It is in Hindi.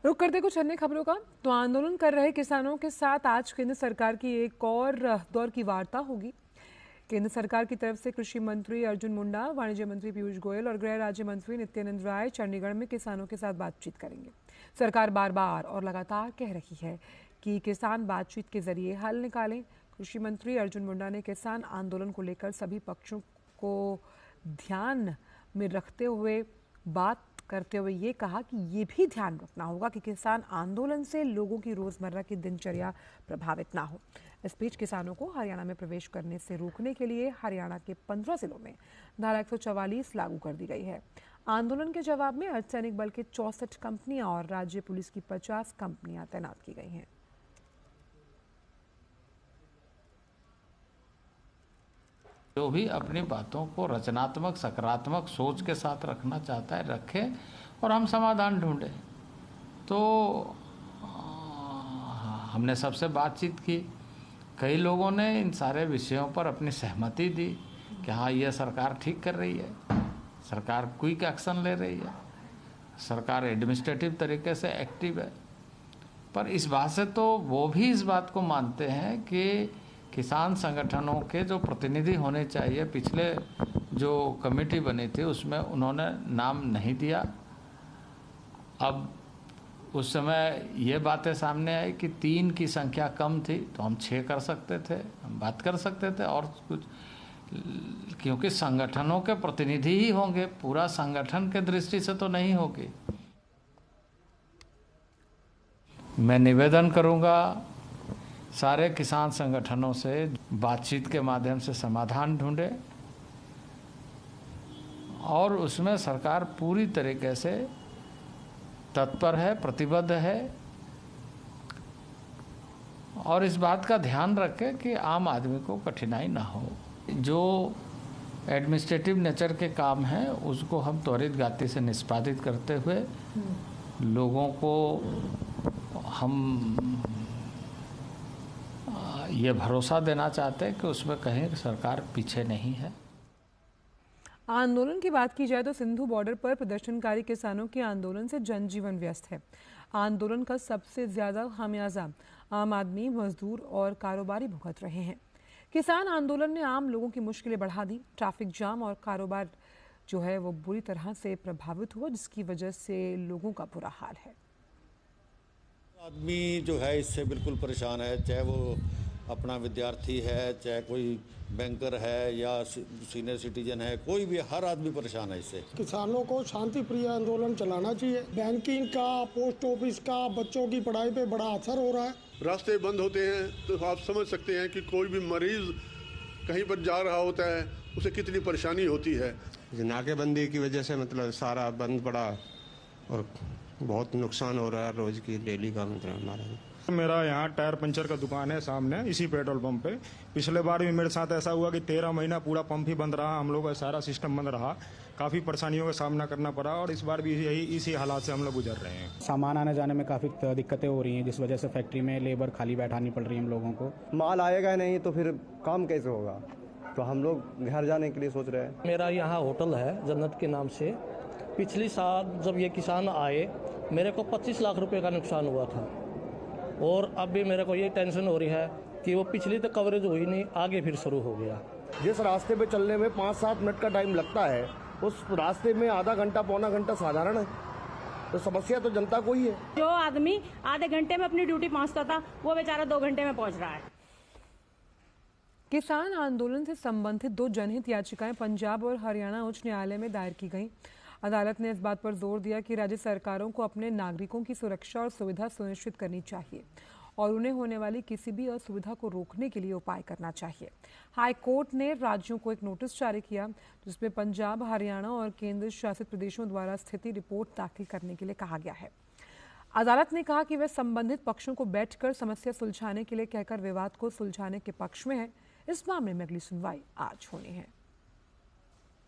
रुक करते कुछ अन्य खबरों का। तो आंदोलन कर रहे किसानों के साथ आज केंद्र सरकार की एक और दौर की वार्ता होगी। केंद्र सरकार की तरफ से कृषि मंत्री अर्जुन मुंडा, वाणिज्य मंत्री पीयूष गोयल और गृह राज्य मंत्री नित्यानंद राय चंडीगढ़ में किसानों के साथ बातचीत करेंगे। सरकार बार बार और लगातार कह रही है कि किसान बातचीत के जरिए हल निकालें। कृषि मंत्री अर्जुन मुंडा ने किसान आंदोलन को लेकर सभी पक्षों को ध्यान में रखते हुए बात करते हुए ये कहा कि ये भी ध्यान रखना होगा कि किसान आंदोलन से लोगों की रोजमर्रा की दिनचर्या प्रभावित ना हो। इस बीच किसानों को हरियाणा में प्रवेश करने से रोकने के लिए हरियाणा के 15 जिलों में धारा 144 लागू कर दी गई है। आंदोलन के जवाब में अर्धसैनिक बल के 64 कंपनियां और राज्य पुलिस की 50 कंपनियां तैनात की गई हैं। जो भी अपनी बातों को रचनात्मक सकारात्मक सोच के साथ रखना चाहता है रखे और हम समाधान ढूंढें। तो हमने सबसे बातचीत की, कई लोगों ने इन सारे विषयों पर अपनी सहमति दी कि हाँ, यह सरकार ठीक कर रही है, सरकार क्विक एक्शन ले रही है, सरकार एडमिनिस्ट्रेटिव तरीके से एक्टिव है। पर इस बात से तो वो भी इस बात को मानते हैं कि किसान संगठनों के जो प्रतिनिधि होने चाहिए, पिछले जो कमेटी बनी थी उसमें उन्होंने नाम नहीं दिया। अब उस समय ये बातें सामने आई कि 3 की संख्या कम थी तो हम 6 कर सकते थे, हम बात कर सकते थे और कुछ, क्योंकि संगठनों के प्रतिनिधि ही होंगे, पूरा संगठन के दृष्टि से तो नहीं होगी। मैं निवेदन करूंगा सारे किसान संगठनों से बातचीत के माध्यम से समाधान ढूंढे और उसमें सरकार पूरी तरीके से तत्पर है, प्रतिबद्ध है और इस बात का ध्यान रखे कि आम आदमी को कठिनाई ना हो। जो एडमिनिस्ट्रेटिव नेचर के काम हैं उसको हम त्वरित गति से निष्पादित करते हुए लोगों को हम ये भरोसा देना चाहते हैं कि उसमें कहीं सरकार पीछे नहीं है। आंदोलन की बात की जाए तो सिंधु बॉर्डर पर प्रदर्शनकारी किसानों के आंदोलन से जनजीवन व्यस्त है। आंदोलन का सबसे ज्यादा खामियाजा आम आदमी, मजदूर और कारोबारी भुगत रहे हैं। किसान आंदोलन ने आम लोगों की मुश्किलें बढ़ा दी। ट्रैफिक जाम और कारोबार जो है वो बुरी तरह से प्रभावित हुआ, जिसकी वजह से लोगों का बुरा हाल है। आदमी जो है इससे बिल्कुल परेशान है, चाहे वो अपना विद्यार्थी है, चाहे कोई बैंकर है या सीनियर सिटीजन है, कोई भी, हर आदमी परेशान है इससे। किसानों को शांति प्रिय आंदोलन चलाना चाहिए। बैंकिंग का, पोस्ट ऑफिस का, बच्चों की पढ़ाई पे बड़ा असर हो रहा है। रास्ते बंद होते हैं तो आप समझ सकते हैं कि कोई भी मरीज कहीं पर जा रहा होता है उसे कितनी परेशानी होती है। नाकेबंदी की वजह से मतलब सारा बंद पड़ा और बहुत नुकसान हो रहा है रोज की डेली का। मतलब हमारा मेरा यहाँ टायर पंचर का दुकान है सामने इसी पेट्रोल पंप पे। पिछले बार भी मेरे साथ ऐसा हुआ कि 13 महीना पूरा पंप ही बंद रहा, हम लोग का सारा सिस्टम बंद रहा, काफ़ी परेशानियों का सामना करना पड़ा और इस बार भी यही इसी हालात से हम लोग गुजर रहे हैं। सामान आने जाने में काफ़ी दिक्कतें हो रही हैं, जिस वजह से फैक्ट्री में लेबर खाली बैठानी पड़ रही है हम लोगों को। माल आएगा नहीं तो फिर काम कैसे होगा, तो हम लोग घर जाने के लिए सोच रहे हैं। मेरा यहाँ होटल है जन्नत के नाम से। पिछली साल जब ये किसान आए मेरे को 25 लाख रुपए का नुकसान हुआ था और अब भी मेरे को ये टेंशन हो रही है कि वो पिछली तो कवरेज हुई नहीं, आगे फिर शुरू हो गया। जिस रास्ते पे चलने में 5-7 मिनट का टाइम लगता है, उस रास्ते में आधा घंटा पौना घंटा साधारण है। तो समस्या तो जनता को ही है। जो आदमी आधे घंटे में अपनी ड्यूटी पहुंचता था वो बेचारा 2 घंटे में पहुंच रहा है। किसान आंदोलन से संबंधित 2 जनहित याचिकाएं पंजाब और हरियाणा उच्च न्यायालय में दायर की गईं। अदालत ने इस बात पर जोर दिया कि राज्य सरकारों को अपने नागरिकों की सुरक्षा और सुविधा सुनिश्चित करनी चाहिए और उन्हें होने वाली किसी भी असुविधा को रोकने के लिए उपाय करना चाहिए। हाई कोर्ट ने राज्यों को एक नोटिस जारी किया जिसमें पंजाब, हरियाणा और केंद्र शासित प्रदेशों द्वारा स्थिति रिपोर्ट दाखिल करने के लिए कहा गया है। अदालत ने कहा कि वे संबंधित पक्षों को बैठकर समस्या सुलझाने के लिए कहकर विवाद को सुलझाने के पक्ष में है। इस मामले में अगली सुनवाई आज होनी है।